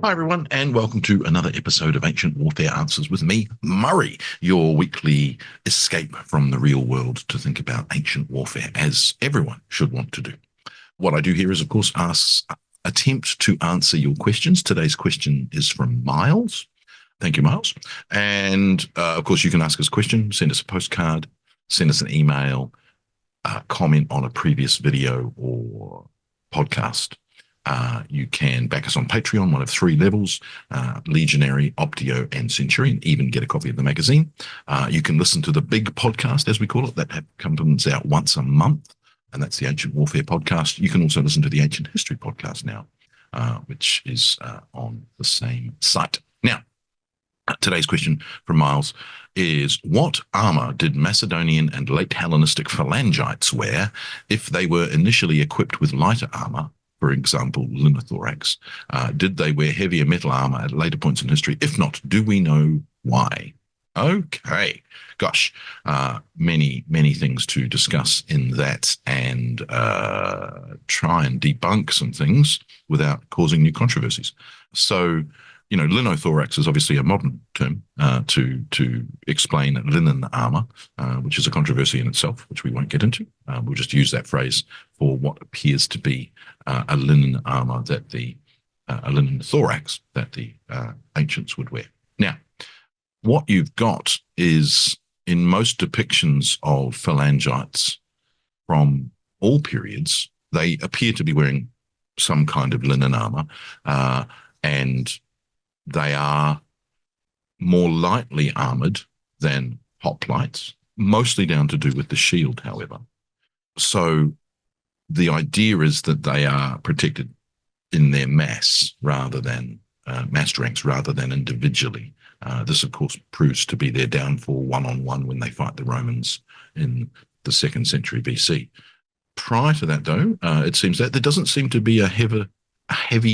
Hi, everyone, and welcome to another episode of Ancient Warfare Answers with me, Murray, your weekly escape from the real world to think about ancient warfare, as everyone should want to do. What I do here is, of course, attempt to answer your questions. Today's question is from Miles. Thank you, Miles. And, of course, you can ask us a question, send us a postcard, send us an email, comment on a previous video or podcast. You can back us on Patreon, one of three levels, Legionary, Optio, and Centurion, even get a copy of the magazine. You can listen to the big podcast, as we call it, that comes out once a month, and that's the Ancient Warfare podcast. You can also listen to the Ancient History podcast now, which is on the same site. Now, today's question from Miles is, what armour did Macedonian and late Hellenistic Phalangites wear if they were initially equipped with lighter armour? For example, linothorax. Did they wear heavier metal armor at later points in history? If not, do we know why? Okay. Gosh, many things to discuss in that and try and debunk some things without causing new controversies. So, linothorax is obviously a modern term to explain linen armor, which is a controversy in itself, which we won't get into. We'll just use that phrase for what appears to be a linen armor a linen thorax that the ancients would wear. Now, what you've got is, in most depictions of phalangites from all periods, they appear to be wearing some kind of linen armor, and they are more lightly armored than hoplites, mostly down to do with the shield, however. So the idea is that they are protected in their mass rather than massed ranks rather than individually. This, of course, proves to be their downfall one-on-one when they fight the Romans in the 2nd century BC. Prior to that, though, it seems that there doesn't seem to be a heavy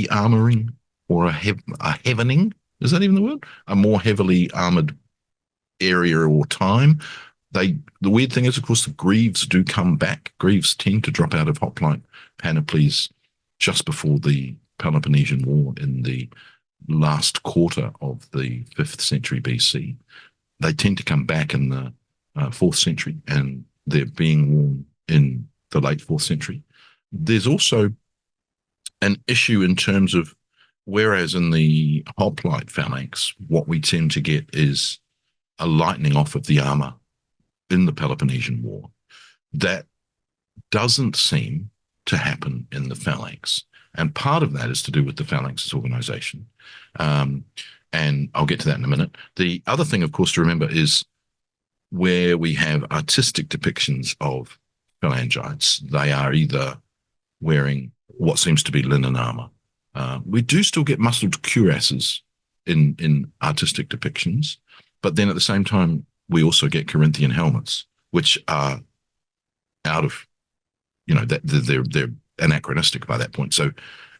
armoring or a heavening. Is that even the word? A more heavily armored area or time. The weird thing is, of course, the greaves do come back. Greaves tend to drop out of hoplite panoplies just before the Peloponnesian War in the last quarter of the 5th century BC. They tend to come back in the 4th century, and they're being worn in the late 4th century. There's also an issue in terms of, whereas in the hoplite phalanx, what we tend to get is a lightening off of the armor in the Peloponnesian War. That doesn't seem to happen in the phalanx. And part of that is to do with the phalanx's organization. And I'll get to that in a minute. The other thing, of course, to remember is where we have artistic depictions of phalangites, they are either wearing what seems to be linen armor. We do still get muscled cuirasses in artistic depictions, but then at the same time, we also get Corinthian helmets, which are out of, they're anachronistic by that point. So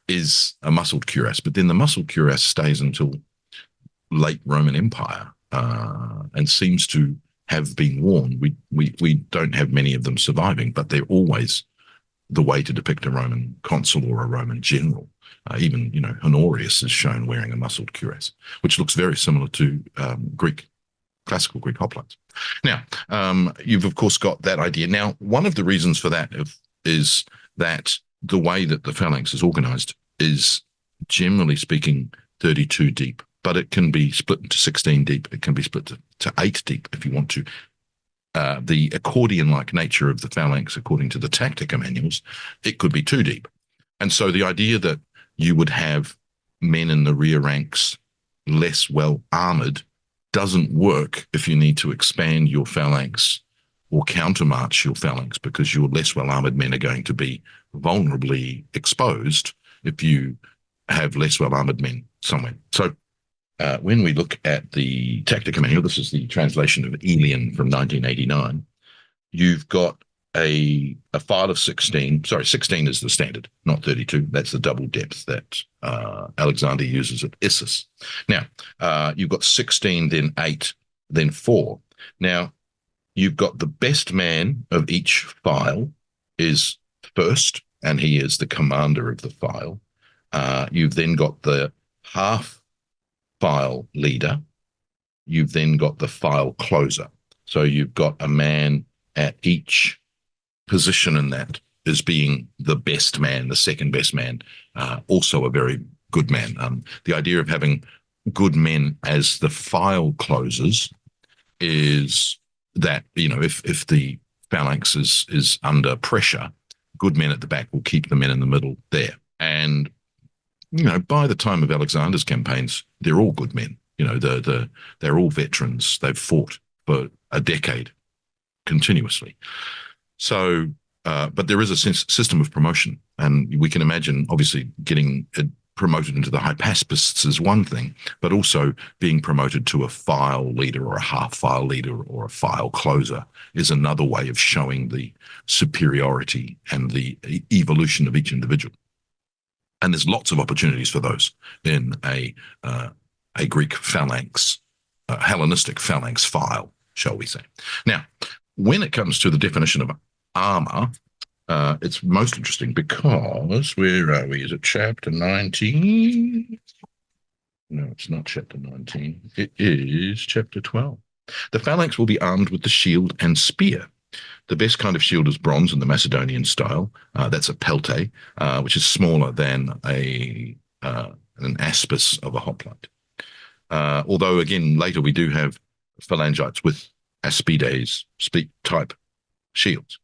is a muscled cuirass, but then the muscled cuirass stays until late Roman Empire and seems to have been worn. We don't have many of them surviving, but they're always the way to depict a Roman consul or a Roman general. Even, Honorius is shown wearing a muscled cuirass, which looks very similar to classical Greek hoplites. Now, you've, of course, got that idea. Now, one of the reasons for that is that the way that the phalanx is organized is, generally speaking, 32 deep, but it can be split into 16 deep. It can be split to 8 deep if you want to. The accordion-like nature of the phalanx, according to the Tactica manuals, it could be 2 deep. And so the idea that you would have men in the rear ranks less well armored doesn't work if you need to expand your phalanx or countermarch your phalanx, because your less well armored men are going to be vulnerably exposed if you have less well armored men somewhere. So when we look at the Tactica manual, this is the translation of Elian from 1989, you've got a file of 16. Sorry, 16 is the standard, not 32. That's the double depth that Alexander uses at Issus. Now, you've got 16, then 8, then 4. Now, you've got the best man of each file is first, and he is the commander of the file. You've then got the half file leader, you've then got the file closer. So you've got a man at each position in that as being the best man, the second best man, also a very good man. The idea of having good men as the file closers is that, if the phalanx is under pressure, good men at the back will keep the men in the middle there. And, by the time of Alexander's campaigns, they're all good men. They're all veterans. They've fought for a decade continuously. So, but there is a system of promotion, and we can imagine, obviously, getting promoted into the hypaspists is one thing, but also being promoted to a file leader or a half file leader or a file closer is another way of showing the superiority and the evolution of each individual. And there's lots of opportunities for those in a Greek phalanx, Hellenistic phalanx file, shall we say. Now, when it comes to the definition of armour, it's most interesting because, where are we? Is it chapter 19? No, it's not chapter 19. It is chapter 12. The phalanx will be armed with the shield and spear. The best kind of shield is bronze in the Macedonian style. That's a pelte, which is smaller than an aspis of a hoplite. Although, again, later we do have phalangites with aspides type shields.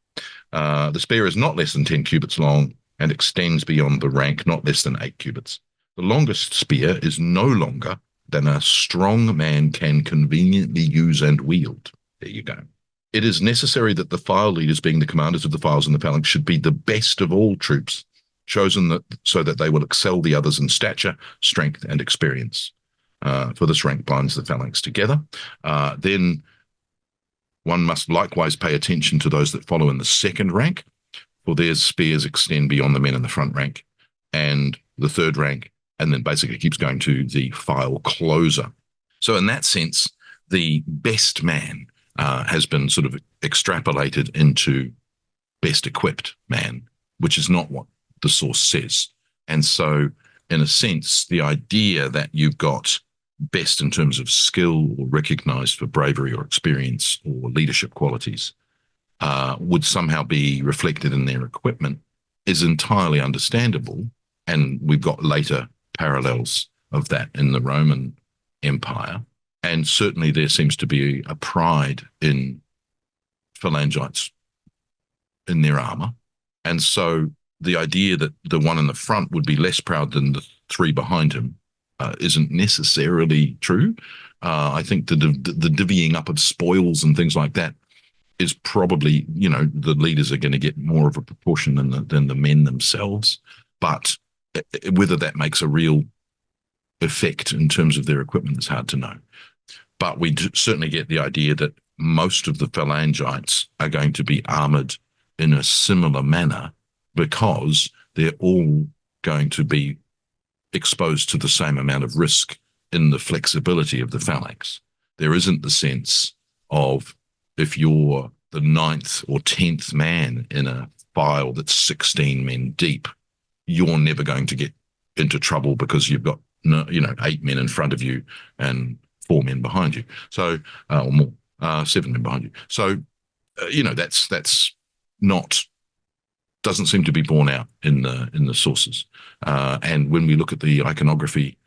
The spear is not less than 10 cubits long and extends beyond the rank not less than 8 cubits. The longest spear is no longer than a strong man can conveniently use and wield. There you go. It is necessary that the file leaders, being the commanders of the files in the phalanx, should be the best of all troops, chosen so that they will excel the others in stature, strength, and experience. For this rank binds the phalanx together. Then one must likewise pay attention to those that follow in the second rank, for their spears extend beyond the men in the front rank, and the third rank, and then basically keeps going to the file closer. So in that sense, the best man has been sort of extrapolated into best equipped man, which is not what the source says. And so, in a sense, the idea that you've got best in terms of skill or recognized for bravery or experience or leadership qualities would somehow be reflected in their equipment is entirely understandable. And we've got later parallels of that in the Roman Empire. And certainly there seems to be a pride in phalangites in their armor. And so the idea that the one in the front would be less proud than the three behind him isn't necessarily true. I think the divvying up of spoils and things like that is probably, the leaders are going to get more of a proportion than the men themselves. But whether that makes a real effect in terms of their equipment is hard to know. But we certainly get the idea that most of the phalangites are going to be armored in a similar manner because they're all going to be exposed to the same amount of risk in the flexibility of the phalanx. There isn't the sense of, if you're the 9th or 10th man in a file that's 16 men deep, you're never going to get into trouble because you've got 8 men in front of you and 4 men behind you. So, or more, 7 men behind you. So, that's not, doesn't seem to be borne out in the sources. And when we look at the iconography,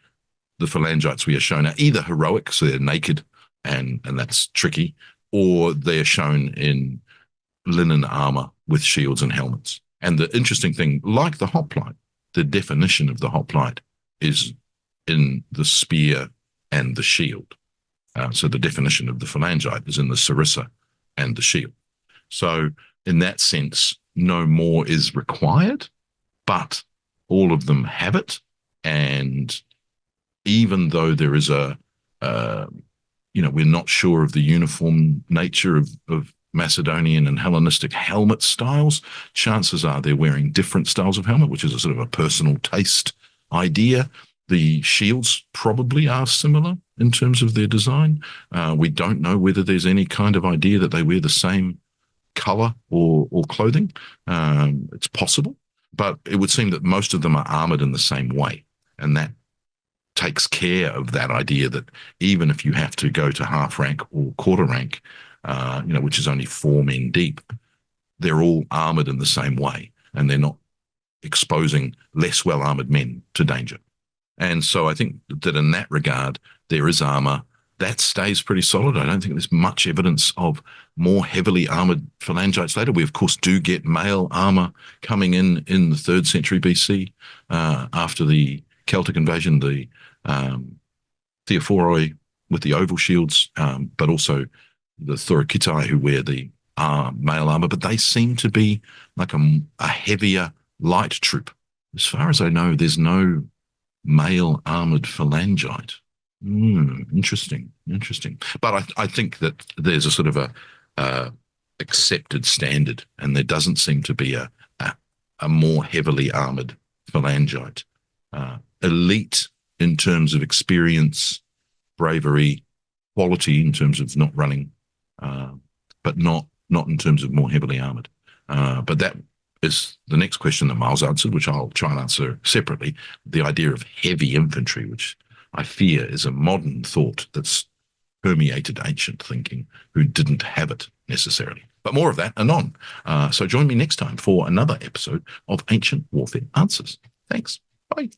the phalangites we are shown are either heroic, so they're naked, and that's tricky, or they are shown in linen armor with shields and helmets. And the interesting thing, like the hoplite, the definition of the hoplite is in the spear and the shield. So the definition of the phalangite is in the sarissa and the shield. So in that sense, no more is required, but all of them have it. And even though there is we're not sure of the uniform nature of Macedonian and Hellenistic helmet styles, chances are they're wearing different styles of helmet, which is a sort of a personal taste idea. The shields probably are similar in terms of their design. We don't know whether there's any kind of idea that they wear the same color or clothing. It's possible, but it would seem that most of them are armored in the same way. And that, takes care of that idea that even if you have to go to half rank or quarter rank, which is only 4 men deep, they're all armored in the same way, and they're not exposing less well-armored men to danger. And so I think that in that regard, there is armor that stays pretty solid. I don't think there's much evidence of more heavily armored phalangites later. We, of course, do get male armor coming in the 3rd century BC after the Celtic invasion, the Theophoroi with the oval shields, but also the Thoricitai who wear the male armor. But they seem to be like a heavier light troop. As far as I know, there's no male armored phalangite. Interesting. But I think that there's a sort of a accepted standard, and there doesn't seem to be a more heavily armored phalangite. Elite in terms of experience, bravery, quality in terms of not running, but not in terms of more heavily armored. But that is the next question that Miles answered, which I'll try and answer separately. The idea of heavy infantry, which I fear is a modern thought that's permeated ancient thinking, who didn't have it necessarily. But more of that anon. So join me next time for another episode of Ancient Warfare Answers. Thanks. Bye.